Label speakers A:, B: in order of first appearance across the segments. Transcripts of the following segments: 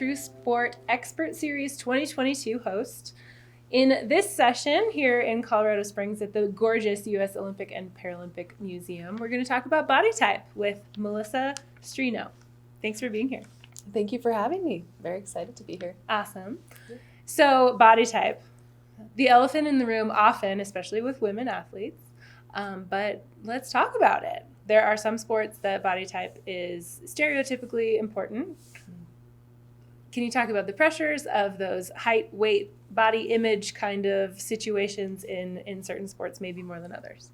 A: TrueSport Expert Series 2022 host. In this session here in Colorado Springs at the gorgeous U.S. Olympic and Paralympic Museum, we're going to talk about body type with Melissa Streno. Thanks for being here.
B: Thank you for having me. Very excited to be here.
A: Awesome. So body type, the elephant in the room often, especially with women athletes, but let's talk about it. There are some sports that body type is stereotypically important. Can you talk about the pressures of those height, weight, body image kind of situations in certain sports, maybe more than others?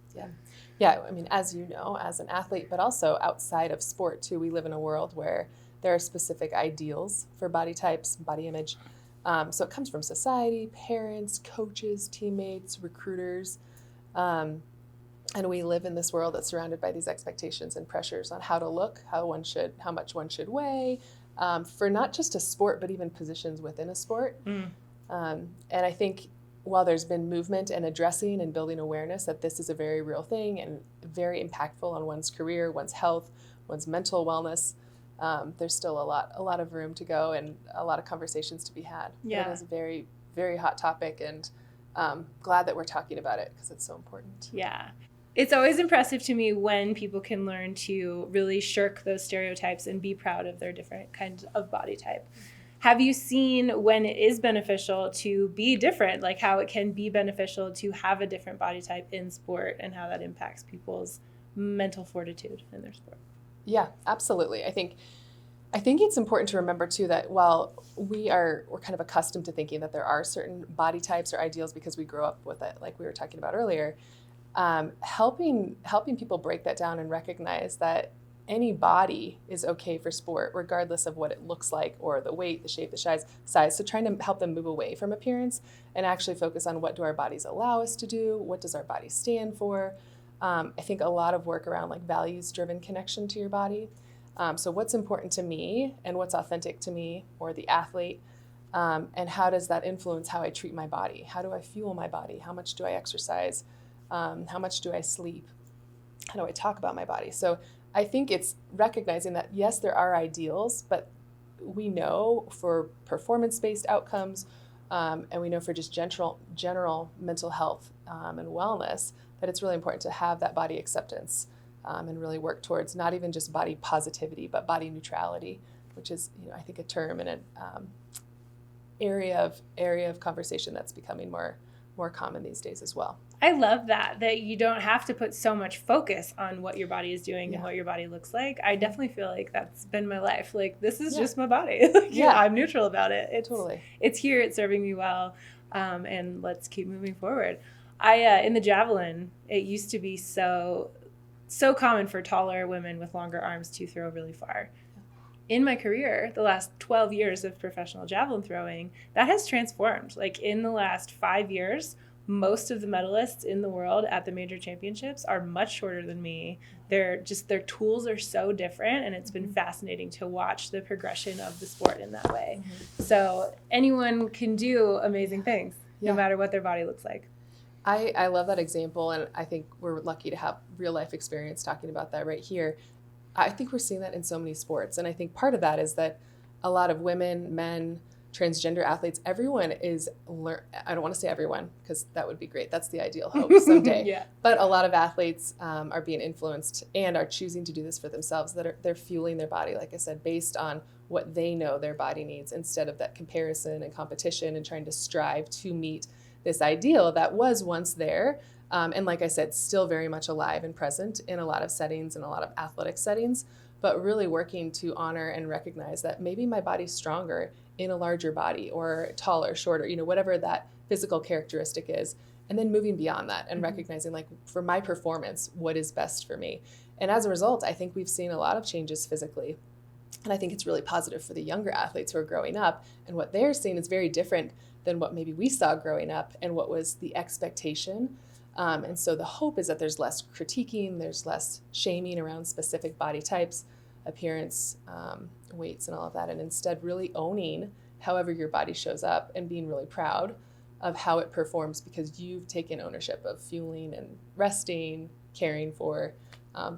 B: Yeah. I mean, as you know, as an athlete, but also outside of sport too, we live in a world where there are specific ideals for body types, body image. So it comes from society, parents, coaches, teammates, recruiters. And we live in this world that's surrounded by these expectations and pressures on how to look, how much one should weigh, for not just a sport, but even positions within a sport. And I think while there's been movement and addressing and building awareness that this is a very real thing and very impactful on one's career, one's health, one's mental wellness, there's still a lot of room to go and a lot of conversations to be had.
A: Yeah.
B: It is a very, very hot topic, and glad that we're talking about it because it's so important.
A: Yeah. It's always impressive to me when people can learn to really shirk those stereotypes and be proud of their different kinds of body type. Have you seen when it is beneficial to be different, like how it can be beneficial to have a different body type in sport and how that impacts people's mental fortitude in their sport?
B: Yeah, absolutely. I think it's important to remember too that while we're kind of accustomed to thinking that there are certain body types or ideals because we grow up with it, like we were talking about earlier, helping people break that down and recognize that any body is okay for sport, regardless of what it looks like or the weight, the shape, the size. So trying to help them move away from appearance and actually focus on what do our bodies allow us to do? What does our body stand for? I think a lot of work around like values-driven connection to your body. So what's important to me and what's authentic to me or the athlete, and how does that influence how I treat my body? How do I fuel my body? How much do I exercise? How much do I sleep? How do I talk about my body? So I think it's recognizing that, yes, there are ideals, but we know for performance-based outcomes, and we know for just general mental health and wellness, that it's really important to have that body acceptance and really work towards not even just body positivity, but body neutrality, which is, I think, a term and an area of conversation that's becoming more common these days as well.
A: I love that you don't have to put so much focus on what your body is doing and what your body looks like. I definitely feel like that's been my life. Like, this is just my body. I'm neutral about it.
B: Totally.
A: It's here. It's serving me well. And let's keep moving forward. In the Javelin, it used to be so common for taller women with longer arms to throw really far. In my career, the last 12 years of professional javelin throwing, that has transformed. Like, in the last 5 years, most of the medalists in the world at the major championships are much shorter than me. Their tools are so different, and it's been fascinating to watch the progression of the sport in that way. So anyone can do amazing things, no matter what their body looks like.
B: I love that example, and I think we're lucky to have real life experience talking about that right here. I think we're seeing that in so many sports, and I think part of that is that a lot of women, men, transgender athletes, everyone is I don't want to say everyone because that would be great. That's the ideal hope someday. But a lot of athletes are being influenced and are choosing to do this for themselves. They're fueling their body, like I said, based on what they know their body needs, instead of that comparison and competition and trying to strive to meet this ideal that was once there. And like I said, still very much alive and present in a lot of settings and a lot of athletic settings, but really working to honor and recognize that maybe my body's stronger in a larger body or taller, shorter, whatever that physical characteristic is. And then moving beyond that and recognizing, like, for my performance, what is best for me. And as a result, I think we've seen a lot of changes physically. And I think it's really positive for the younger athletes who are growing up. And what they're seeing is very different than what maybe we saw growing up and what was the expectation. And so the hope is that there's less critiquing, there's less shaming around specific body types, appearance, weights, and all of that, and instead really owning however your body shows up and being really proud of how it performs because you've taken ownership of fueling and resting, caring for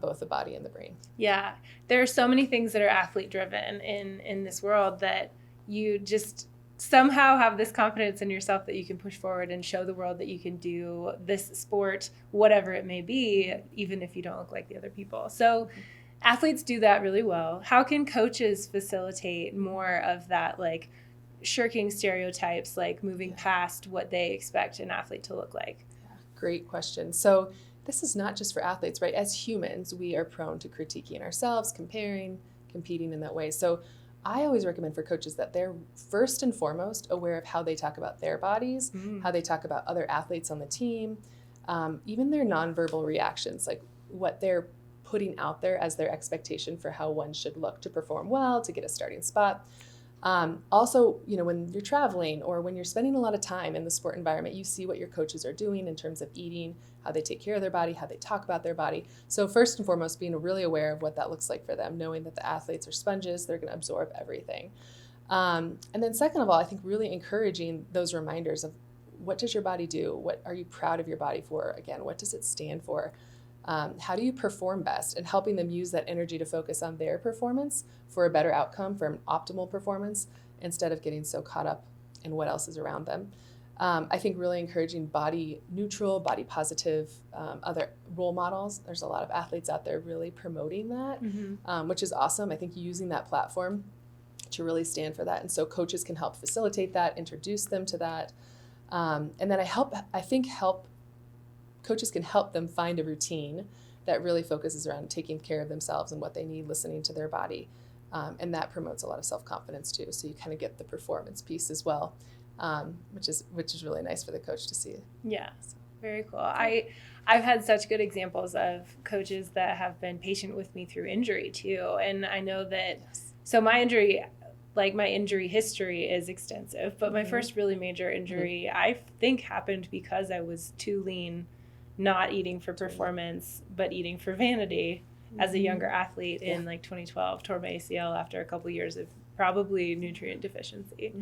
B: both the body and the brain.
A: Yeah, there are so many things that are athlete driven in this world that you just somehow have this confidence in yourself that you can push forward and show the world that you can do this sport, whatever it may be, even if you don't look like the other people. So athletes do that really well. How can coaches facilitate more of that, like shirking stereotypes, like moving past what they expect an athlete to look like?
B: Yeah, great question. So this is not just for athletes, right? As humans, we are prone to critiquing ourselves, comparing, competing in that way. So I always recommend for coaches that they're first and foremost aware of how they talk about their bodies, how they talk about other athletes on the team, even their nonverbal reactions, like what they're putting out there as their expectation for how one should look to perform well, to get a starting spot. Also, when you're traveling or when you're spending a lot of time in the sport environment, you see what your coaches are doing in terms of eating, how they take care of their body, how they talk about their body. So first and foremost, being really aware of what that looks like for them, knowing that the athletes are sponges, they're going to absorb everything. And then second of all, I think really encouraging those reminders of what does your body do? What are you proud of your body for? Again, what does it stand for? How do you perform best? And helping them use that energy to focus on their performance for a better outcome, for an optimal performance, instead of getting so caught up in what else is around them. I think really encouraging body neutral, body positive, other role models. There's a lot of athletes out there really promoting that, which is awesome. I think using that platform to really stand for that. And so coaches can help facilitate that, introduce them to that. And then coaches can help them find a routine that really focuses around taking care of themselves and what they need, listening to their body. And that promotes a lot of self-confidence too. So you kind of get the performance piece as well, which is really nice for the coach to see.
A: Yeah, very cool. I've had such good examples of coaches that have been patient with me through injury too. And I know that, so my injury history is extensive, but my first really major injury, I think happened because I was too lean, not eating for performance, but eating for vanity as a younger athlete in 2012, tore my ACL after a couple years of probably nutrient deficiency.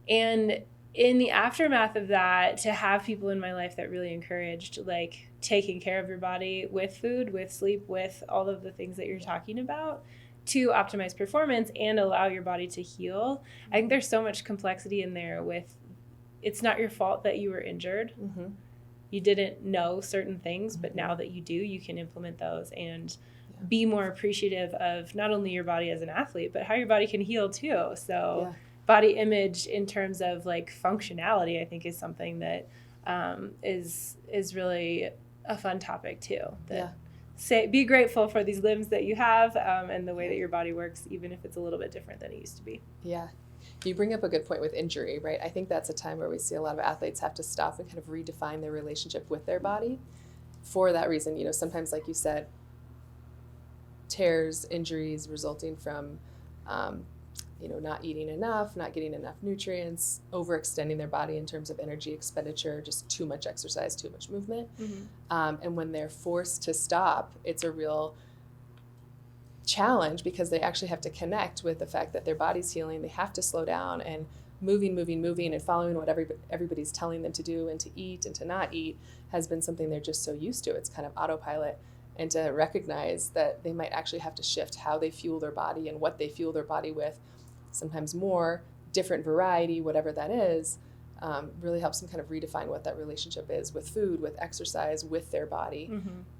A: And in the aftermath of that, to have people in my life that really encouraged like taking care of your body with food, with sleep, with all of the things that you're talking about to optimize performance and allow your body to heal. I think there's so much complexity in there with, it's not your fault that you were injured. You didn't know certain things, but now that you do, you can implement those and be more appreciative of not only your body as an athlete, but how your body can heal too. So body image in terms of like functionality, I think is something that is really a fun topic too. Be grateful for these limbs that you have and the way that your body works, even if it's a little bit different than it used to be. Yeah.
B: You bring up a good point with injury, right? I think that's a time where we see a lot of athletes have to stop and kind of redefine their relationship with their body. For that reason, sometimes, like you said, tears, injuries resulting from, not eating enough, not getting enough nutrients, overextending their body in terms of energy expenditure, just too much exercise, too much movement. And when they're forced to stop, it's a real challenge because they actually have to connect with the fact that their body's healing. They have to slow down, and moving and following what everybody's telling them to do and to eat and to not eat has been something they're just so used to. It's kind of autopilot. And to recognize that they might actually have to shift how they fuel their body and what they fuel their body with, sometimes more, different variety, whatever that is, really helps them kind of redefine what that relationship is with food, with exercise, with their body,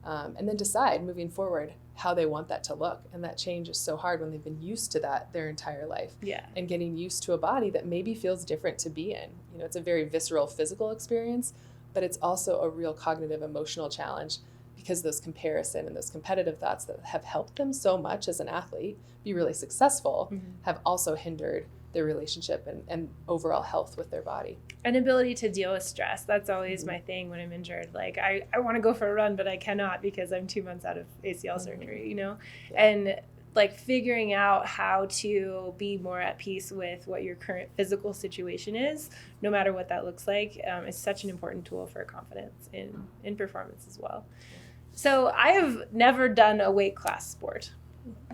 B: and then decide moving forward how they want that to look. And that change is so hard when they've been used to that their entire life. And getting used to a body that maybe feels different to be in. It's a very visceral physical experience, but it's also a real cognitive emotional challenge because those comparison and those competitive thoughts that have helped them so much as an athlete be really successful have also hindered their relationship and overall health with their body.
A: An ability to deal with stress. That's always my thing when I'm injured. Like I want to go for a run, but I cannot because I'm 2 months out of ACL surgery, and like figuring out how to be more at peace with what your current physical situation is, no matter what that looks like, is such an important tool for confidence in performance as well. So I have never done a weight class sport.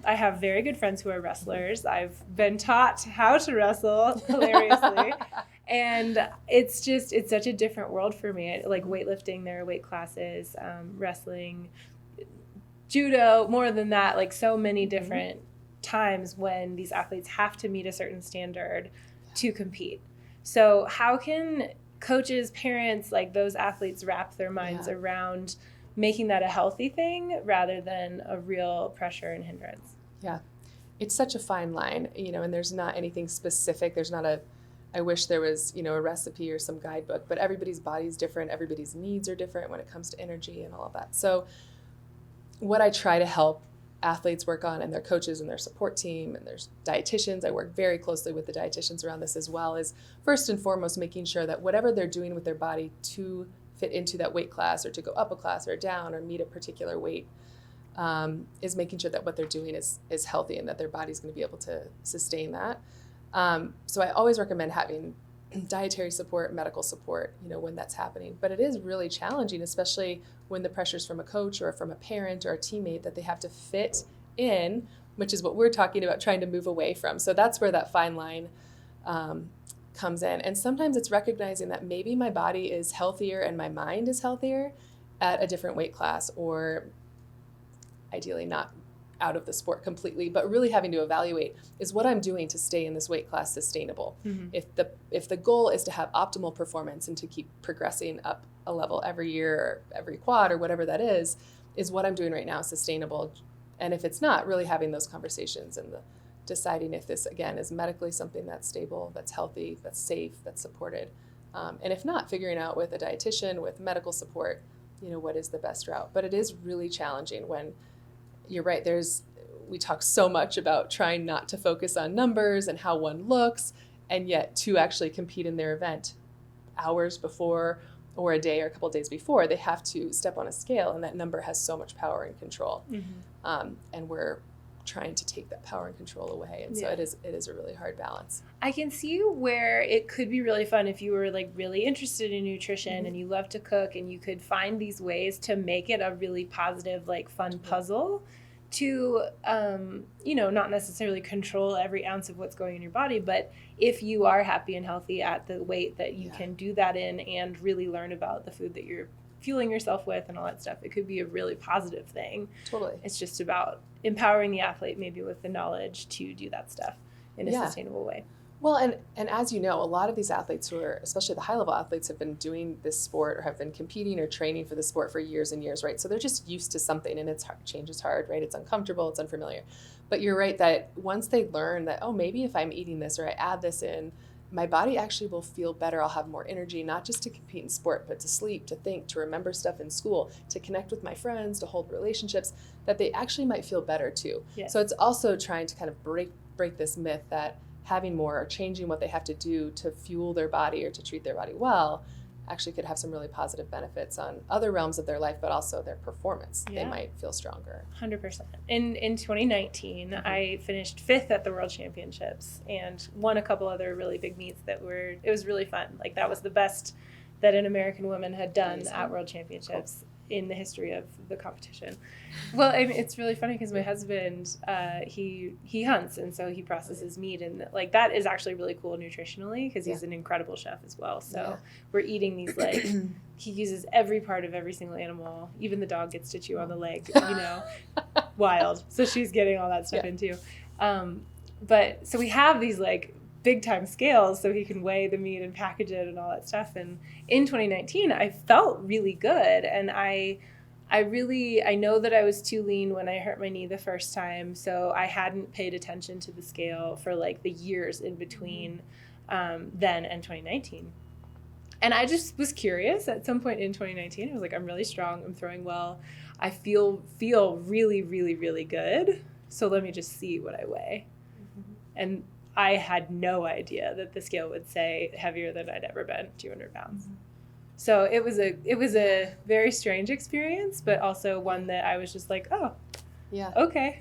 A: I have very good friends who are wrestlers. I've been taught how to wrestle hilariously. And it's such a different world for me. Like weightlifting, there are weight classes, wrestling, judo, more than that, like so many different times when these athletes have to meet a certain standard to compete. So how can coaches, parents, like those athletes wrap their minds around making that a healthy thing rather than a real pressure and hindrance?
B: Yeah. It's such a fine line, and there's not anything specific. There's not I wish there was, a recipe or some guidebook, but everybody's body is different. Everybody's needs are different when it comes to energy and all of that. So what I try to help athletes work on, and their coaches and their support team and there's dietitians, I work very closely with the dietitians around this as well, is first and foremost making sure that whatever they're doing with their body to fit into that weight class or to go up a class or down or meet a particular weight, is making sure that what they're doing is healthy and that their body's going to be able to sustain that. So I always recommend having dietary support, medical support, when that's happening. But it is really challenging, especially when the pressure's from a coach or from a parent or a teammate that they have to fit in, which is what we're talking about trying to move away from. So that's where that fine line comes in. And sometimes it's recognizing that maybe my body is healthier and my mind is healthier at a different weight class, or ideally not out of the sport completely, but really having to evaluate, is what I'm doing to stay in this weight class sustainable? Mm-hmm. If the goal is to have optimal performance and to keep progressing up a level every year or every quad or whatever that is what I'm doing right now sustainable? And if it's not, really having those conversations and deciding if this, again, is medically something that's stable, that's healthy, that's safe, that's supported. And if not, figuring out with a dietitian, with medical support, what is the best route. But it is really challenging when you're right. We talk so much about trying not to focus on numbers and how one looks, and yet to actually compete in their event hours before or a day or a couple of days before, they have to step on a scale, and that number has so much power and control. Mm-hmm. And we're trying to take that power and control away. And so it is a really hard balance.
A: I can see where it could be really fun if you were like really interested in nutrition, mm-hmm. and you love to cook, and you could find these ways to make it a really positive, like fun puzzle to, not necessarily control every ounce of what's going in your body. But if you are happy and healthy at the weight that you can do that in and really learn about the food that you're fueling yourself with and all that stuff, it could be a really positive thing.
B: Totally.
A: It's just about empowering the athlete maybe with the knowledge to do that stuff in a sustainable way.
B: Well, and as you know, a lot of these athletes who are, especially the high-level athletes, have been doing this sport or have been competing or training for the sport for years and years, right? So they're just used to something, and it's hard. Change is hard, right? It's uncomfortable, it's unfamiliar. But you're right that once they learn that, maybe if I'm eating this or I add this in, my body actually will feel better. I'll have more energy, not just to compete in sport, but to sleep, to think, to remember stuff in school, to connect with my friends, to hold relationships, that they actually might feel better too. Yes. So it's also trying to kind of break this myth that having more or changing what they have to do to fuel their body or to treat their body well actually could have some really positive benefits on other realms of their life, but also their performance. Yeah. They might feel stronger.
A: 100%. In 2019, mm-hmm. I finished 5th at the World Championships and won a couple other really big meets it was really fun. Like that was the best that an American woman had done at World Championships. Cool. In the history of the competition. Well, I mean, it's really funny because my husband, he hunts, and so he processes meat, and like that is actually really cool nutritionally because he's an incredible chef as well. So we're eating these like he uses every part of every single animal, even the dog gets to chew on the leg, wild. So she's getting all that stuff in too. But so we have these like big time scales so he can weigh the meat and package it and all that stuff. And in 2019, I felt really good. And I know that I was too lean when I hurt my knee the first time. So I hadn't paid attention to the scale for like the years in between then and 2019. And I just was curious at some point in 2019. I was like, I'm really strong. I'm throwing well. I feel really, really, really good. So let me just see what I weigh. Mm-hmm. And I had no idea that the scale would say heavier than I'd ever been, 200 pounds. Mm-hmm. So it was a very strange experience, but also one that I was just like, oh, yeah, okay.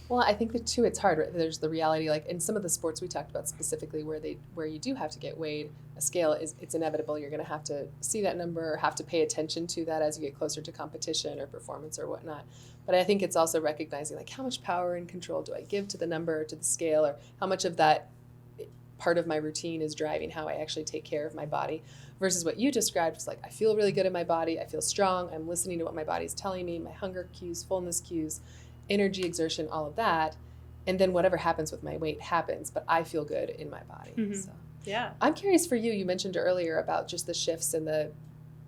B: Well, I think that too, it's hard. Right? There's the reality, like in some of the sports we talked about specifically, where you do have to get weighed. A scale it's inevitable. You're going to have to see that number, or have to pay attention to that as you get closer to competition or performance or whatnot. But I think it's also recognizing like how much power and control do I give to the number, or to the scale, or how much of that part of my routine is driving how I actually take care of my body, versus what you described was like, I feel really good in my body. I feel strong. I'm listening to what my body's telling me, my hunger cues, fullness cues, energy exertion, all of that. And then whatever happens with my weight happens, but I feel good in my body.
A: Mm-hmm.
B: So
A: Yeah.
B: I'm curious for you. You mentioned earlier about just the shifts in the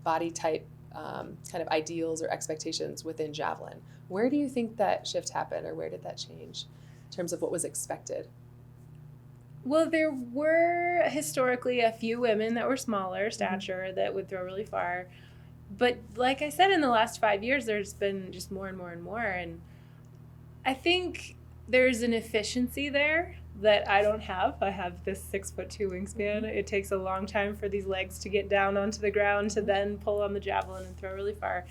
B: body type kind of ideals or expectations within Javelin. Where do you think that shift happened, or where did that change in terms of what was expected?
A: Well, there were historically a few women that were smaller stature that would throw really far. But like I said, in the last 5 years, there's been just more and more and more. And I think there's an efficiency there that I don't have. I have this 6'2" wingspan. It takes a long time for these legs to get down onto the ground to then pull on the javelin and throw really far.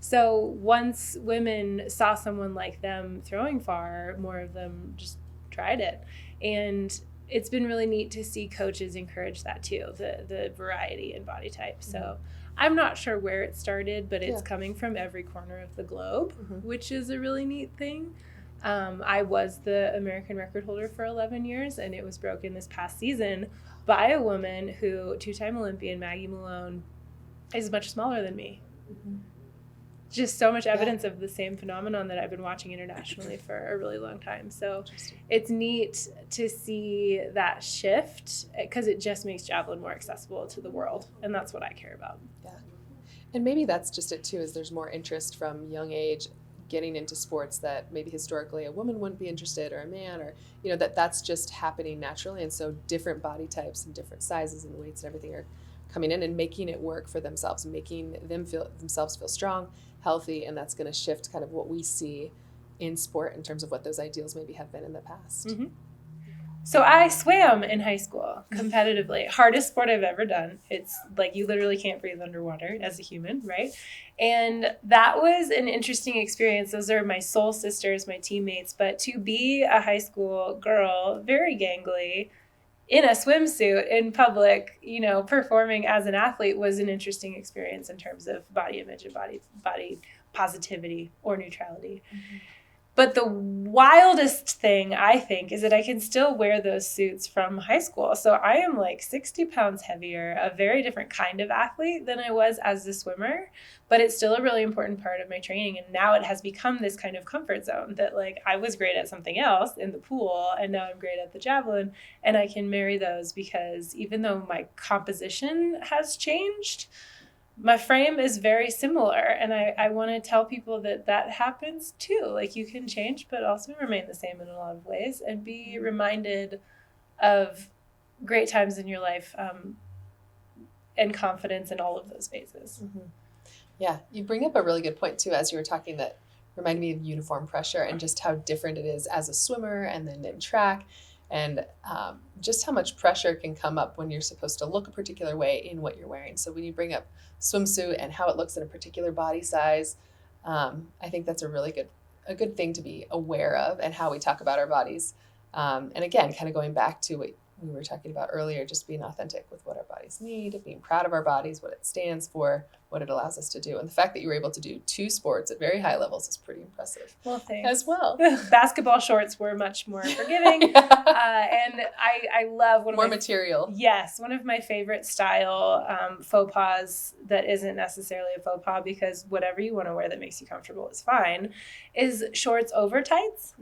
A: So once women saw someone like them throwing far, more of them just tried it. And it's been really neat to see coaches encourage that too, the variety in body type. So I'm not sure where it started, but it's coming from every corner of the globe, which is a really neat thing. I was the American record holder for 11 years, and it was broken this past season by a woman who, two-time Olympian Maggie Malone, is much smaller than me. Just so much evidence of the same phenomenon that I've been watching internationally for a really long time. So it's neat to see that shift, because it just makes javelin more accessible to the world, and that's what I care about.
B: Yeah. And maybe that's just it too, is there's more interest from young age getting into sports that maybe historically a woman wouldn't be interested, or a man, or that's just happening naturally. And so different body types and different sizes and weights and everything are coming in and making it work for themselves, making themselves feel strong, healthy, and that's going to shift kind of what we see in sport in terms of what those ideals maybe have been in the past.
A: So I swam in high school competitively. Hardest sport I've ever done. It's like you literally can't breathe underwater as a human, right? And that was an interesting experience. Those are my soul sisters, my teammates. But to be a high school girl, very gangly, in a swimsuit in public, performing as an athlete was an interesting experience in terms of body image and body positivity or neutrality. But the wildest thing, I think, is that I can still wear those suits from high school. So I am like 60 pounds heavier, a very different kind of athlete than I was as a swimmer, but it's still a really important part of my training. And now it has become this kind of comfort zone that like I was great at something else in the pool, and now I'm great at the javelin, and I can marry those because even though my composition has changed, my frame is very similar, and I want to tell people that happens too. Like you can change, but also remain the same in a lot of ways, and be reminded of great times in your life and confidence in all of those phases.
B: Yeah, you bring up a really good point too, as you were talking, that reminded me of uniform pressure and just how different it is as a swimmer and then in track. And just how much pressure can come up when you're supposed to look a particular way in what you're wearing. So when you bring up swimsuit and how it looks in a particular body size, I think that's a good thing to be aware of, and how we talk about our bodies. And again, kind of going back to what we were talking about earlier, just being authentic with what our bodies need, being proud of our bodies, what it stands for, what it allows us to do. And the fact that you were able to do 2 sports at very high levels is pretty impressive.
A: Well, thanks.
B: As well.
A: Basketball shorts were much more forgiving. And I love
B: more material.
A: Yes. One of my favorite style faux pas that isn't necessarily a faux pas, because whatever you want to wear that makes you comfortable is fine, is shorts over tights.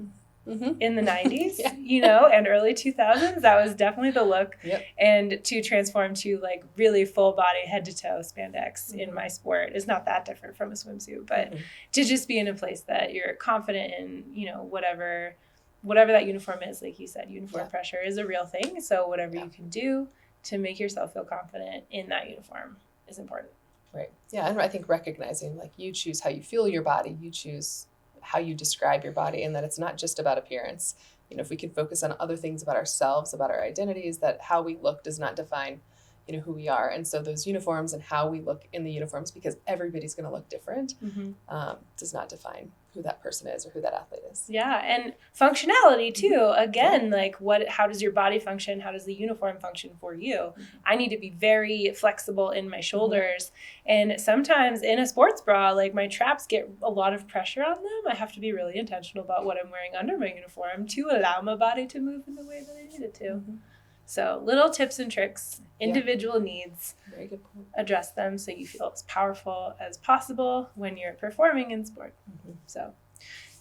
A: In the 90s, and early 2000s, that was definitely the look. And to transform to like really full body head to toe spandex in my sport is not that different from a swimsuit, but to just be in a place that you're confident in, whatever that uniform is, like you said, uniform pressure is a real thing. So whatever you can do to make yourself feel confident in that uniform is important.
B: Right. Yeah. And I think recognizing like you choose how you feel your body, you choose how you describe your body, and that it's not just about appearance. If we can focus on other things about ourselves, about our identities, that how we look does not define, who we are. And so those uniforms and how we look in the uniforms, because everybody's going to look different, does not define who that person is or who that athlete is.
A: Yeah. And functionality too. Again, like how does your body function? How does the uniform function for you? I need to be very flexible in my shoulders. And sometimes in a sports bra, like my traps get a lot of pressure on them. I have to be really intentional about what I'm wearing under my uniform to allow my body to move in the way that I need it to. So little tips and tricks, individual needs,
B: very good point.
A: Address them so you feel as powerful as possible when you're performing in sport. So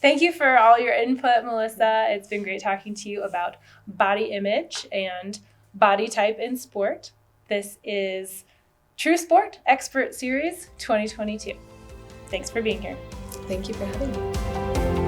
A: Thank you for all your input, Melissa. It's been great talking to you about body image and body type in sport. This is TrueSport Expert Series 2022. Thanks for being here.
B: Thank you for having me.